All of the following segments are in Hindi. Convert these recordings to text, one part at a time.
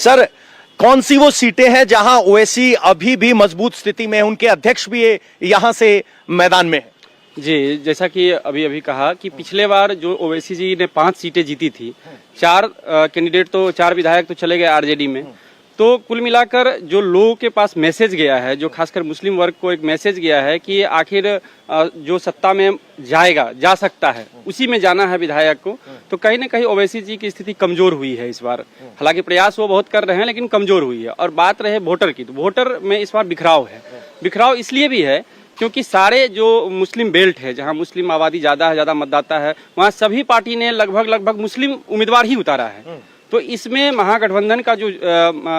सर, कौन सी वो सीटें हैं जहां ओवैसी अभी भी मजबूत स्थिति में है, उनके अध्यक्ष भी यहां से मैदान में है? जी, जैसा कि अभी अभी कहा कि पिछले बार जो ओवैसी जी ने 5 सीटें जीती थी, 4 कैंडिडेट तो 4 विधायक तो चले गए आरजेडी में, तो कुल मिलाकर जो लोगों के पास मैसेज गया है, जो खासकर मुस्लिम वर्ग को एक मैसेज गया है कि आखिर जो सत्ता में जा सकता है, उसी में जाना है विधायक को, तो कहीं ना कहीं ओवैसी जी की स्थिति कमजोर हुई है इस बार। हालांकि प्रयास वो बहुत कर रहे हैं, लेकिन कमजोर हुई है। और बात रहे वोटर की, तो वोटर में इस बार बिखराव है। बिखराव इसलिए भी है क्योंकि सारे जो मुस्लिम बेल्ट है, जहां मुस्लिम आबादी ज्यादा है, ज्यादा मतदाता है, वहां सभी पार्टी ने लगभग मुस्लिम उम्मीदवार ही उतारा है। तो इसमें महागठबंधन का जो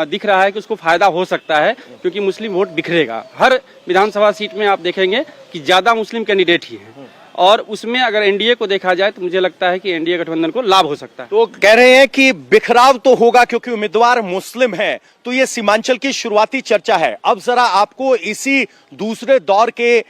दिख रहा है कि उसको फायदा हो सकता है, क्योंकि मुस्लिम वोट बिखरेगा। हर विधानसभा सीट में आप देखेंगे कि ज्यादा मुस्लिम कैंडिडेट ही हैं, और उसमें अगर एनडीए को देखा जाए तो मुझे लगता है कि एनडीए गठबंधन को लाभ हो सकता है। तो कह रहे हैं कि बिखराव तो होगा क्योंकि उम्मीदवार मुस्लिम है। तो ये सीमांचल की शुरुआती चर्चा है। अब जरा आपको इसी दूसरे दौर के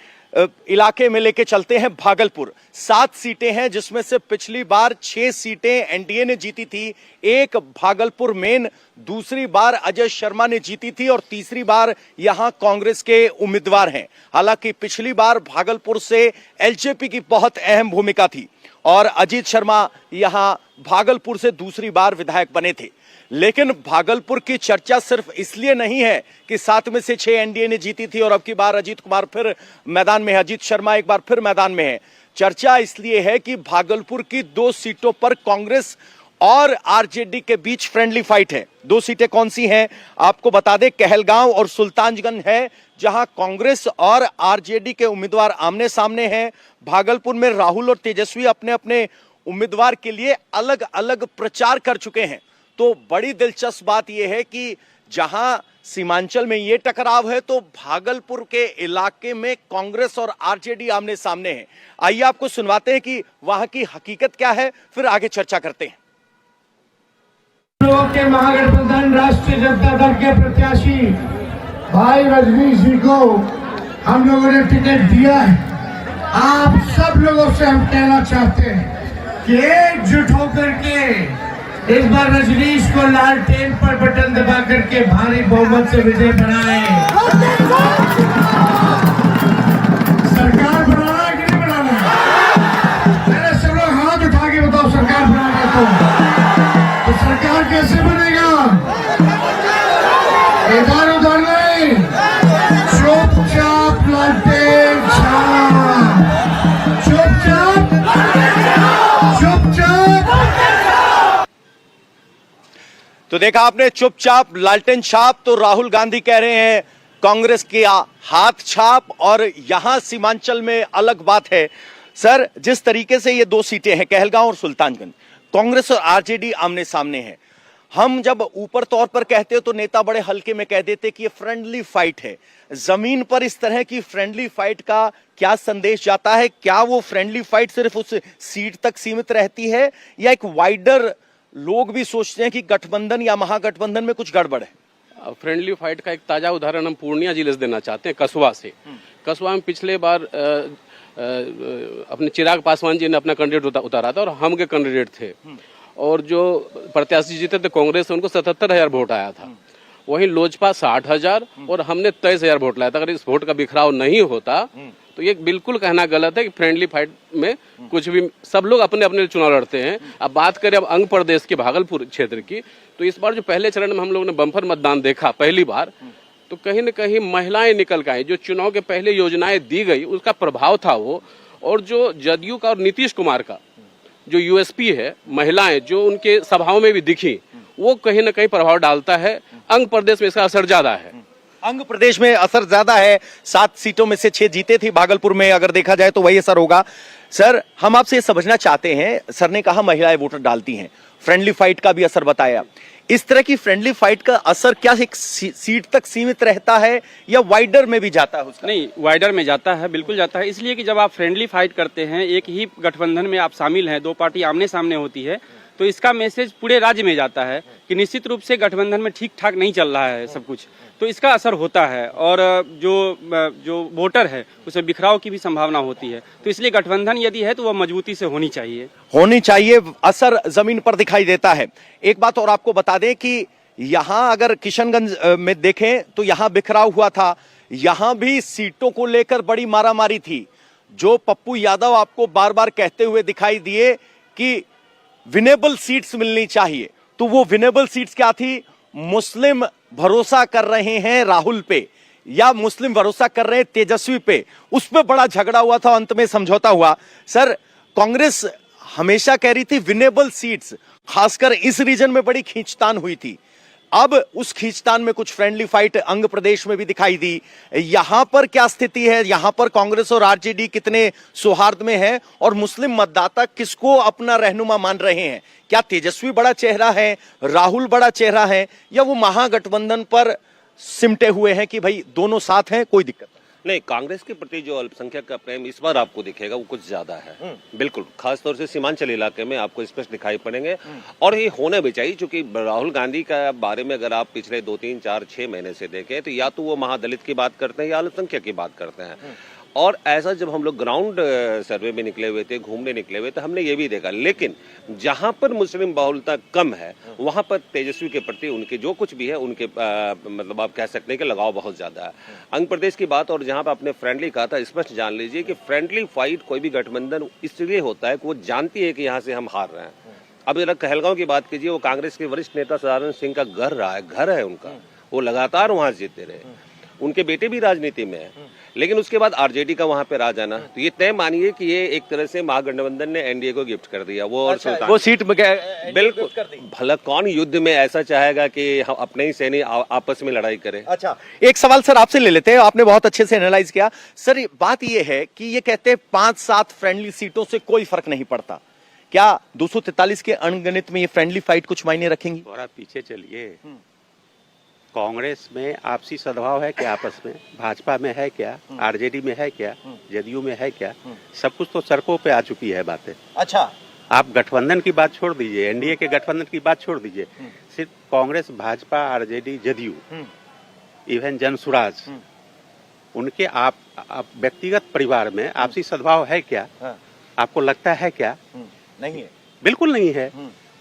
इलाके में लेके चलते हैं। भागलपुर 7 सीटें हैं, जिसमें से पिछली बार 6 सीटें एनडीए ने जीती थी, 1 भागलपुर मेन दूसरी बार अजय शर्मा ने जीती थी, और तीसरी बार यहां कांग्रेस के उम्मीदवार हैं। हालांकि पिछली बार भागलपुर से एलजेपी की बहुत अहम भूमिका थी और अजीत शर्मा यहां भागलपुर से दूसरी बार विधायक बने थे। लेकिन भागलपुर की चर्चा सिर्फ इसलिए नहीं है कि 7 में से 6 एनडीए ने जीती थी और अब की बार अजीत कुमार फिर मैदान में है, अजीत शर्मा एक बार फिर मैदान में है। चर्चा इसलिए है कि भागलपुर की 2 सीटों पर कांग्रेस और आरजेडी के बीच फ्रेंडली फाइट है। 2 सीटें कौन सी हैं आपको बता दें, कहलगांव और सुल्तानगंज है, जहां कांग्रेस और आरजेडी के उम्मीदवार आमने सामने हैं। भागलपुर में राहुल और तेजस्वी अपने अपने उम्मीदवार के लिए अलग अलग प्रचार कर चुके हैं। तो बड़ी दिलचस्प बात यह है कि जहां सीमांचल में यह टकराव है, तो भागलपुर के इलाके में कांग्रेस और आरजेडी आमने सामने हैं। आइए आपको सुनवाते हैं कि वहां की हकीकत क्या है, फिर आगे चर्चा करते हैं। लोगों के महागठबंधन राष्ट्रीय जनता दल के प्रत्याशी भाई रजनीश जी को हम लोगों ने टिकट दिया है। आप सब लोगों से हम कहना चाहते हैं कि एकजुट होकर के इस बार रजनीश को लालटेन पर बटन दबा करके भारी बहुमत से विजय बनाए। सरकार बनाना है कि नहीं बनाना है? मेरे सब लोग हाथ उठा के बताओ, सरकार बनाना तो सरकार कैसे बनेगा? इधर उधर नहीं, चुपचाप लालटेन छाप, चुपचाप चुपचाप। तो देखा आपने, चुपचाप लालटेन छाप। तो राहुल गांधी कह रहे हैं कांग्रेस की हाथ छाप, और यहां सीमांचल में अलग बात है। सर, जिस तरीके से ये 2 सीटें हैं, कहलगांव और सुल्तानगंज, कांग्रेस और आरजेडी आमने सामने हैं। हम जब ऊपर तौर पर कहते हो तो नेता बड़े हल्के में कह देते कि ये फ्रेंडली फाइट है। जमीन पर इस तरह की फ्रेंडली फाइट का क्या संदेश जाता है? क्या वो फ्रेंडली फाइट सिर्फ उस सीट तक सीमित रहती है, या एक वाइडर लोग भी सोचते हैं कि गठबंधन या महागठबंधन में कुछ गड़बड़ है? फ्रेंडली फाइट का एक ताजा उदाहरण हम पूर्णिया जिले से देना चाहते हैं, कसवा से। कसवा में पिछले बार अपने चिराग पासवान जी ने अपना कैंडिडेट उतारा था और हम के कैंडिडेट थे, और जो प्रत्याशी जीते थे कांग्रेस से, उनको 77,000 वोट आया था। वहीं लोजपा 60,000 और हमने 23,000 वोट लाया था। अगर इस वोट का बिखराव नहीं होता तो ये बिल्कुल कहना गलत है कि फ्रेंडली फाइट में कुछ भी, सब लोग अपने अपने चुनाव लड़ते हैं। अब बात करें अब अंग प्रदेश के भागलपुर क्षेत्र की, तो इस बार जो पहले चरण में हम लोगों ने बम्पर मतदान देखा पहली बार, तो कहीं न कहीं महिलाएं निकल के आई। जो चुनाव के पहले योजनाएं दी गई उसका प्रभाव था वो, और जो जदयू का और नीतीश कुमार का जो यूएसपी है, महिलाएं जो उनके सभाओं में भी दिखी, वो कहीं न कहीं प्रभाव डालता है। अंग प्रदेश में इसका असर ज्यादा है। अंग प्रदेश में असर ज्यादा है। 7 सीटों में से 6 जीते थे भागलपुर में, अगर देखा जाए तो वही असर होगा। सर, हम आपसे समझना चाहते हैं, सर ने कहा महिलाएं वोटर डालती हैं, फ्रेंडली फाइट का भी असर बताया। इस तरह की फ्रेंडली फाइट का असर क्या एक सीट तक सीमित रहता है या वाइडर में भी जाता है उसका? नहीं, वाइडर में जाता है, बिल्कुल जाता है। इसलिए कि जब आप फ्रेंडली फाइट करते हैं, एक ही गठबंधन में आप शामिल हैं, 2 पार्टी आमने सामने होती है, तो इसका मैसेज पूरे राज्य में जाता है कि निश्चित रूप से गठबंधन में ठीक ठाक नहीं चल रहा है सब कुछ, तो इसका असर होता है। और जो वोटर है उसमें बिखराव की भी संभावना होती है। तो इसलिए गठबंधन यदि है तो वह मजबूती से होनी चाहिए। असर जमीन पर दिखाई देता है। एक बात और आपको बता दें कि यहां अगर किशनगंज में देखें तो यहां बिखराव हुआ था, यहां भी सीटों को लेकर बड़ी मारामारी थी। जो पप्पू यादव आपको बार बार कहते हुए दिखाई दिए कि विनेबल सीट्स मिलनी चाहिए, तो वो विनेबल सीट्स क्या थी? मुस्लिम भरोसा कर रहे हैं राहुल पे या मुस्लिम भरोसा कर रहे हैं तेजस्वी पे, उस पे बड़ा झगड़ा हुआ था, अंत में समझौता हुआ। सर, कांग्रेस हमेशा कह रही थी विनेबल सीट्स, खासकर इस रीजन में बड़ी खींचतान हुई थी। अब उस खींचतान में कुछ फ्रेंडली फाइट अंग प्रदेश में भी दिखाई दी। यहां पर क्या स्थिति है? यहां पर कांग्रेस और आरजेडी कितने सौहार्द में है और मुस्लिम मतदाता किसको अपना रहनुमा मान रहे हैं? क्या तेजस्वी बड़ा चेहरा है, राहुल बड़ा चेहरा है, या वो महागठबंधन पर सिमटे हुए हैं कि भाई दोनों साथ हैं, कोई दिक्कत नहीं? कांग्रेस के प्रति जो अल्पसंख्यक का प्रेम इस बार आपको दिखेगा वो कुछ ज्यादा है, बिल्कुल। खासतौर से सीमांचल इलाके में आपको स्पष्ट दिखाई पड़ेंगे, और ये होने भी चाहिए, क्योंकि राहुल गांधी का बारे में अगर आप पिछले 2, 3, 4, 6 महीने से देखें तो या तो वो महादलित की बात करते हैं या अल्पसंख्यक की बात करते हैं। और ऐसा जब हम लोग ग्राउंड सर्वे में निकले हुए थे, घूमने निकले हुए, तो हमने ये भी देखा, लेकिन जहां पर मुस्लिम बहुलता कम है वहां पर तेजस्वी के प्रति उनके जो कुछ भी है उनके मतलब आप कह सकते हैं कि लगाव बहुत ज्यादा है। अंग प्रदेश की बात, और जहां पर आपने फ्रेंडली कहा था, स्पष्ट जान लीजिए कि फ्रेंडली फाइट कोई भी गठबंधन इसलिए होता है कि वो जानती है कि यहाँ से हम हार रहे हैं। अब जरा कहलगांव की बात कीजिए, वो कांग्रेस के वरिष्ठ नेता सदानंद सिंह का घर रहा है, घर है उनका, वो लगातार वहां जीतते रहे, उनके बेटे भी राजनीति में है, लेकिन उसके बाद आरजेडी का वहां पे राज आना, तो ये तय मानिए कि ये एक तरह से महागठबंधन ने एनडीए को गिफ्ट कर दिया। वो और वो सीट बिल्कुल, भला कौन युद्ध में ऐसा चाहेगा कि हम अपने ही सैनिक आपस में लड़ाई करें? अच्छा, एक सवाल सर आपसे ले लेते हैं, आपने बहुत अच्छे से एनालाइज किया। सर, बात ये है कि ये कहते हैं 5-7 फ्रेंडली सीटों से कोई फर्क नहीं पड़ता, क्या 243 के अनगणित में ये फ्रेंडली फाइट कुछ मायने रखेंगी? थोड़ा पीछे चलिए। कांग्रेस में आपसी सद्भाव है क्या आपस में? भाजपा में है क्या? आरजेडी में है क्या? जदयू में है क्या? सब कुछ तो सड़कों पे आ चुकी है बातें। अच्छा, आप गठबंधन की बात छोड़ दीजिए, एनडीए के गठबंधन की बात छोड़ दीजिए, सिर्फ कांग्रेस, भाजपा, आरजेडी, जदयू, इवन जनसुराज, उनके आप व्यक्तिगत परिवार में आपसी सद्भाव है क्या? आपको लगता है क्या? नहीं है, बिल्कुल नहीं है।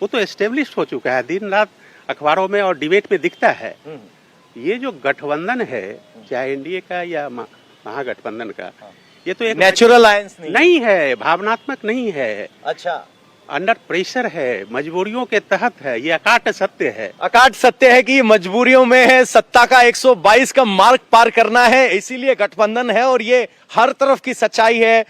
वो तो एस्टेब्लिश हो चुका है, दिन रात अखबारों में और डिबेट में दिखता है। ये जो गठबंधन है, चाहे एनडीए का या महागठबंधन का, ये तो एक नेचुरल अलायंस नहीं है, भावनात्मक नहीं है। अच्छा, अंडर प्रेशर है, मजबूरियों के तहत है, ये अकाट सत्य है। अकाट सत्य है कि मजबूरियों में है, सत्ता का 122 का मार्ग पार करना है, इसीलिए गठबंधन है, और ये हर तरफ की सच्चाई है।